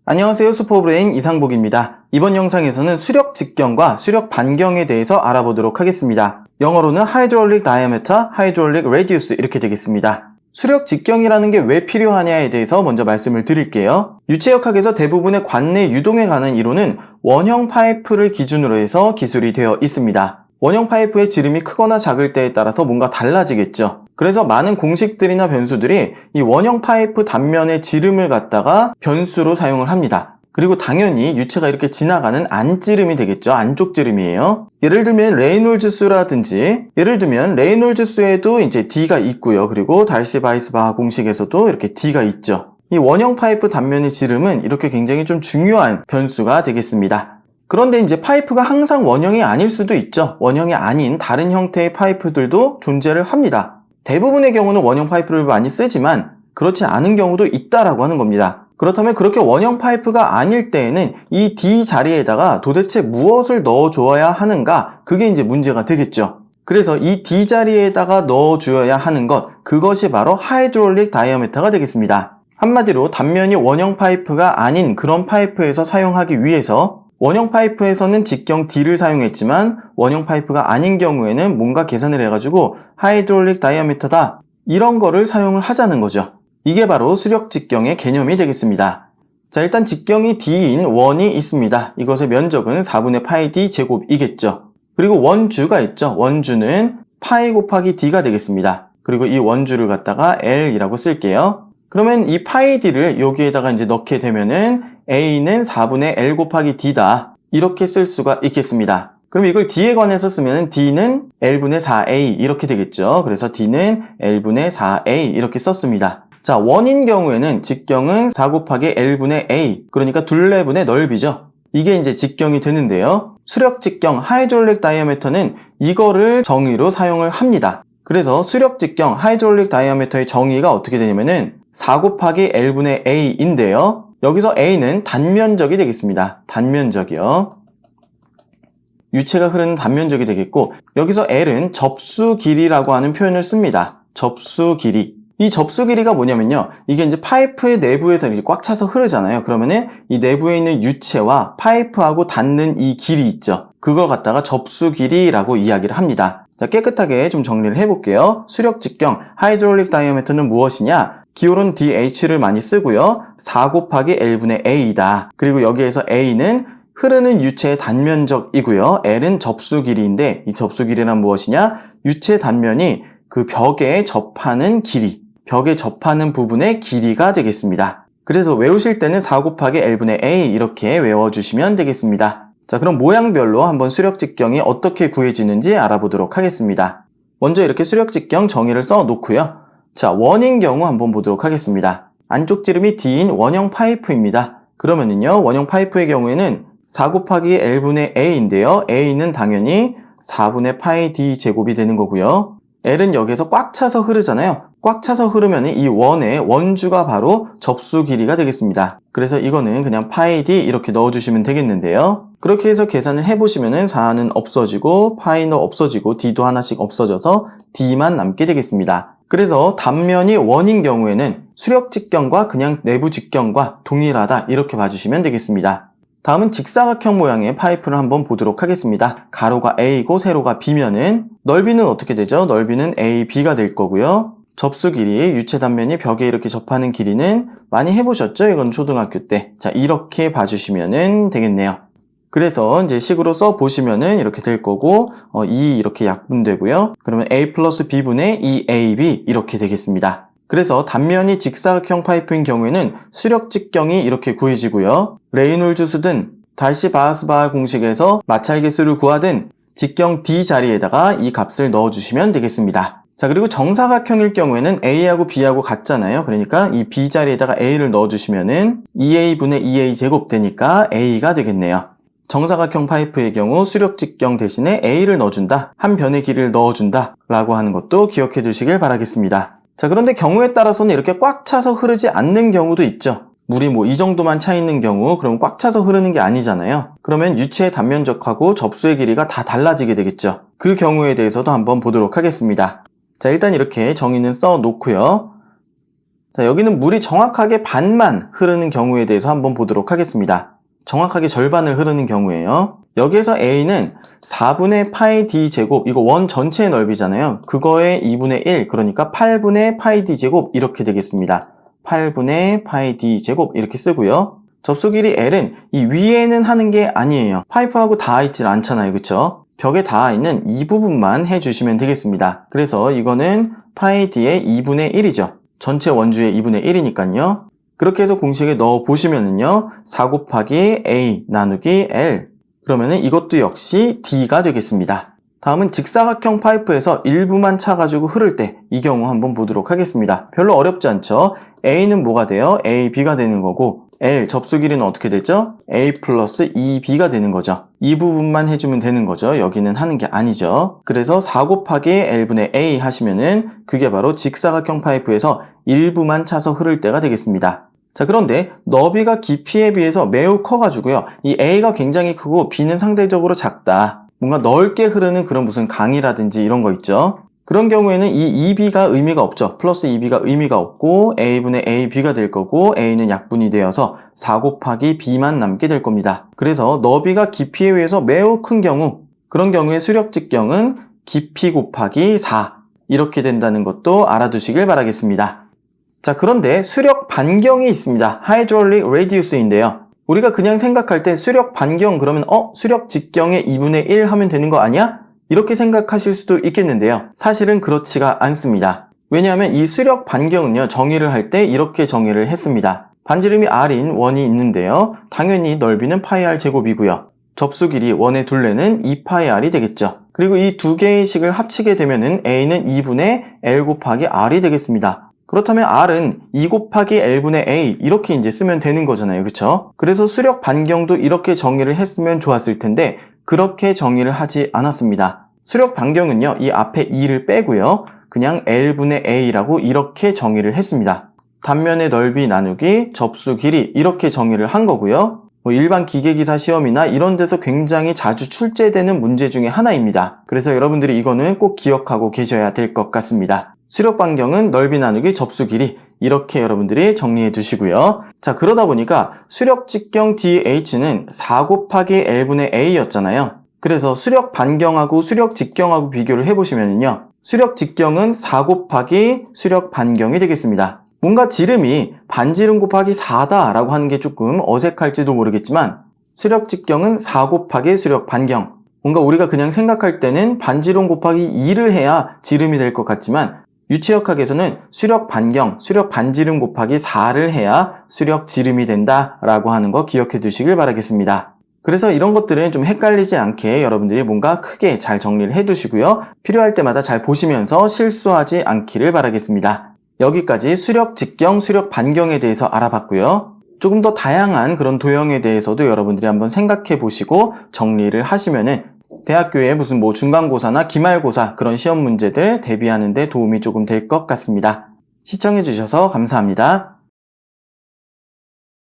안녕하세요. 슈퍼브레인 이상복입니다. 이번 영상에서는 수력 직경과 수력 반경에 대해서 알아보도록 하겠습니다. 영어로는 Hydraulic Diameter, Hydraulic Radius 이렇게 되겠습니다. 수력 직경이라는 게 왜 필요하냐에 대해서 먼저 말씀을 드릴게요. 유체역학에서 대부분의 관내 유동에 관한 이론은 원형 파이프를 기준으로 해서 기술이 되어 있습니다. 원형 파이프의 지름이 크거나 작을 때에 따라서 뭔가 달라지겠죠. 그래서 많은 공식들이나 변수들이 이 원형 파이프 단면의 지름을 갖다가 변수로 사용을 합니다. 그리고 당연히 유체가 이렇게 지나가는 안지름이 되겠죠. 안쪽 지름이에요. 예를 들면 레이놀즈 수에도 이제 D가 있고요. 그리고 달시-바이스바하 공식에서도 이렇게 D가 있죠. 이 원형 파이프 단면의 지름은 이렇게 굉장히 좀 중요한 변수가 되겠습니다. 그런데 이제 파이프가 항상 원형이 아닐 수도 있죠. 원형이 아닌 다른 형태의 파이프들도 존재를 합니다. 대부분의 경우는 원형 파이프를 많이 쓰지만 그렇지 않은 경우도 있다라고 하는 겁니다. 그렇다면 그렇게 원형 파이프가 아닐 때에는 이 D 자리에다가 도대체 무엇을 넣어줘야 하는가? 그게 이제 문제가 되겠죠. 그래서 이 D 자리에다가 넣어줘야 하는 그것이 바로 하이드롤릭 다이아미터가 되겠습니다. 한마디로 단면이 원형 파이프가 아닌 그런 파이프에서 사용하기 위해서 원형 파이프에서는 직경 D를 사용했지만 원형 파이프가 아닌 경우에는 뭔가 계산을 해가지고 하이드롤릭 다이아미터다 이런 거를 사용을 하자는 거죠. 이게 바로 수력 직경의 개념이 되겠습니다. 자, 일단 직경이 D인 원이 있습니다. 이것의 면적은 4분의 파이 D 제곱이겠죠. 그리고 원주가 있죠. 원주는 파이 곱하기 D가 되겠습니다. 그리고 이 원주를 갖다가 L이라고 쓸게요. 그러면 이 파이 D를 여기에다가 이제 넣게 되면은 A는 4분의 L 곱하기 D다. 이렇게 쓸 수가 있겠습니다. 그럼 이걸 D에 관해서 쓰면 D는 L분의 4A 이렇게 되겠죠. 그래서 D는 L분의 4A 이렇게 썼습니다. 자, 원인 경우에는 직경은 4 곱하기 L분의 A, 그러니까 둘레분의 넓이죠. 이게 이제 직경이 되는데요. 수력 직경, 하이드롤릭 다이아미터는 이거를 정의로 사용을 합니다. 그래서 수력 직경, 하이드롤릭 다이아미터의 정의가 어떻게 되냐면은 4 곱하기 L분의 A인데요. 여기서 A는 단면적이 되겠습니다. 단면적이요. 유체가 흐르는 단면적이 되겠고, 여기서 L은 접수 길이라고 하는 표현을 씁니다. 접수 길이. 이 접수 길이가 뭐냐면요. 이게 이제 파이프의 내부에서 이렇게 꽉 차서 흐르잖아요. 그러면은 이 내부에 있는 유체와 파이프하고 닿는 이 길이 있죠. 그걸 갖다가 접수 길이라고 이야기를 합니다. 자, 깨끗하게 좀 정리를 해볼게요. 수력 직경, 하이드롤릭 다이아미터는 무엇이냐? 기울은 DH를 많이 쓰고요. 4 곱하기 L분의 A이다. 그리고 여기에서 A는 흐르는 유체의 단면적이고요. L은 접수 길이인데 이 접수 길이란 무엇이냐? 유체 단면이 그 벽에 접하는 길이, 벽에 접하는 부분의 길이가 되겠습니다. 그래서 외우실 때는 4 곱하기 L분의 A 이렇게 외워주시면 되겠습니다. 자, 그럼 모양별로 한번 수력 직경이 어떻게 구해지는지 알아보도록 하겠습니다. 먼저 이렇게 수력 직경 정의를 써 놓고요. 자, 원인 경우 한번 보도록 하겠습니다. 안쪽 지름이 D인 원형 파이프입니다. 그러면은요, 원형 파이프의 경우에는 4 곱하기 L분의 A인데요. A는 당연히 4분의 파이 D 제곱이 되는 거고요. L은 여기에서 꽉 차서 흐르잖아요. 꽉 차서 흐르면 이 원의 원주가 바로 접수 길이가 되겠습니다. 그래서 이거는 그냥 파이 D 이렇게 넣어주시면 되겠는데요. 그렇게 해서 계산을 해보시면은 4는 없어지고 파이는 없어지고 D도 하나씩 없어져서 D만 남게 되겠습니다. 그래서 단면이 원인 경우에는 수력 직경과 그냥 내부 직경과 동일하다 이렇게 봐주시면 되겠습니다. 다음은 직사각형 모양의 파이프를 한번 보도록 하겠습니다. 가로가 A고 세로가 B면은 넓이는 어떻게 되죠? 넓이는 AB가 될 거고요. 접수 길이, 유체 단면이 벽에 이렇게 접하는 길이는 많이 해보셨죠? 이건 초등학교 때. 자, 이렇게 봐주시면 되겠네요. 그래서 이제 식으로 써보시면은 이렇게 될 거고, 이렇게 약분되고요. 그러면 A 플러스 B분의 2AB 이렇게 되겠습니다. 그래서 단면이 직사각형 파이프인 경우에는 수력 직경이 이렇게 구해지고요. 레이놀즈 수든 달시-바하스바하 공식에서 마찰계수를 구하든 직경 D 자리에다가 이 값을 넣어주시면 되겠습니다. 자, 그리고 정사각형일 경우에는 A하고 B하고 같잖아요. 그러니까 이 B 자리에다가 A를 넣어주시면은 2A분의 2A 제곱 되니까 A가 되겠네요. 정사각형 파이프의 경우 수력 직경 대신에 A를 넣어준다, 한 변의 길이를 넣어준다 라고 하는 것도 기억해 두시길 바라겠습니다. 자, 그런데 경우에 따라서는 이렇게 꽉 차서 흐르지 않는 경우도 있죠. 물이 이 정도만 차 있는 경우, 그럼 꽉 차서 흐르는 게 아니잖아요. 그러면 유체의 단면적하고 접수의 길이가 다 달라지게 되겠죠. 그 경우에 대해서도 한번 보도록 하겠습니다. 자, 일단 이렇게 정의는 써 놓고요. 자, 여기는 물이 정확하게 반만 흐르는 경우에 대해서 한번 보도록 하겠습니다. 정확하게 절반을 흐르는 경우에요. 여기에서 A는 4분의 파이 D 제곱, 이거 원 전체의 넓이잖아요. 그거의 2분의 1, 그러니까 8분의 파이 D 제곱 이렇게 되겠습니다. 8분의 파이 D 제곱 이렇게 쓰고요. 접수 길이 L은 이 위에는 하는 게 아니에요. 파이프하고 닿아 있질 않잖아요. 그쵸? 벽에 닿아 있는 이 부분만 해주시면 되겠습니다. 그래서 이거는 파이 D의 2분의 1이죠. 전체 원주의 2분의 1이니까요. 그렇게 해서 공식에 넣어 보시면은요. 4 곱하기 A 나누기 L. 그러면은 이것도 역시 D가 되겠습니다. 다음은 직사각형 파이프에서 일부만 차가지고 흐를 때 이 경우 한번 보도록 하겠습니다. 별로 어렵지 않죠? A는 뭐가 돼요? AB가 되는 거고 L 접수 길이는 어떻게 되죠? A 플러스 2B가 되는 거죠. 이 부분만 해주면 되는 거죠. 여기는 하는 게 아니죠. 그래서 4 곱하기 L분의 A 하시면은 그게 바로 직사각형 파이프에서 일부만 차서 흐를 때가 되겠습니다. 자, 그런데 너비가 깊이에 비해서 매우 커가지고요. 이 A가 굉장히 크고 B는 상대적으로 작다. 뭔가 넓게 흐르는 그런 무슨 강이라든지 이런 거 있죠. 그런 경우에는 이 2B가 의미가 없죠. 플러스 2B가 의미가 없고 A분의 AB가 될 거고 A는 약분이 되어서 4 곱하기 B만 남게 될 겁니다. 그래서 너비가 깊이에 비해서 매우 큰 경우, 그런 경우에 수력 직경은 깊이 곱하기 4 이렇게 된다는 것도 알아두시길 바라겠습니다. 자, 그런데 수력 반경이 있습니다. 하이드롤릭 레디우스인데요. 우리가 그냥 생각할 때 수력 반경 그러면 수력 직경의 2분의 1 하면 되는 거 아니야? 이렇게 생각하실 수도 있겠는데요. 사실은 그렇지가 않습니다. 왜냐하면 이 수력 반경은요. 정의를 할 때 이렇게 정의를 했습니다. 반지름이 R인 원이 있는데요. 당연히 넓이는 파이 R 제곱이고요. 접수 길이 원의 둘레는 2파이 R이 되겠죠. 그리고 이 두 개의 식을 합치게 되면은 A는 2분의 L 곱하기 R이 되겠습니다. 그렇다면 R은 2 곱하기 L분의 A 이렇게 이제 쓰면 되는 거잖아요. 그쵸? 그래서 수력 반경도 이렇게 정의를 했으면 좋았을 텐데 그렇게 정의를 하지 않았습니다. 수력 반경은요. 이 앞에 2를 빼고요. 그냥 L분의 A라고 이렇게 정의를 했습니다. 단면의 넓이 나누기 접수 길이 이렇게 정의를 한 거고요. 일반 기계기사 시험이나 이런 데서 굉장히 자주 출제되는 문제 중에 하나입니다. 그래서 여러분들이 이거는 꼭 기억하고 계셔야 될 것 같습니다. 수력 반경은 넓이 나누기 접수 길이 이렇게 여러분들이 정리해 두시고요. 자, 그러다 보니까 수력 직경 DH는 4 곱하기 L분의 A였잖아요. 그래서 수력 반경하고 수력 직경하고 비교를 해보시면요. 수력 직경은 4 곱하기 수력 반경이 되겠습니다. 뭔가 지름이 반지름 곱하기 4다 라고 하는 게 조금 어색할지도 모르겠지만 수력 직경은 4 곱하기 수력 반경. 뭔가 우리가 그냥 생각할 때는 반지름 곱하기 2를 해야 지름이 될 것 같지만 유체역학에서는 수력 반경, 수력 반지름 곱하기 4를 해야 수력 지름이 된다라고 하는 거 기억해 두시길 바라겠습니다. 그래서 이런 것들은 좀 헷갈리지 않게 여러분들이 뭔가 크게 잘 정리를 해 두시고요. 필요할 때마다 잘 보시면서 실수하지 않기를 바라겠습니다. 여기까지 수력 직경, 수력 반경에 대해서 알아봤고요. 조금 더 다양한 그런 도형에 대해서도 여러분들이 한번 생각해 보시고 정리를 하시면은 대학교에 무슨 중간고사나 기말고사 그런 시험 문제들 대비하는 데 도움이 조금 될 것 같습니다. 시청해 주셔서 감사합니다.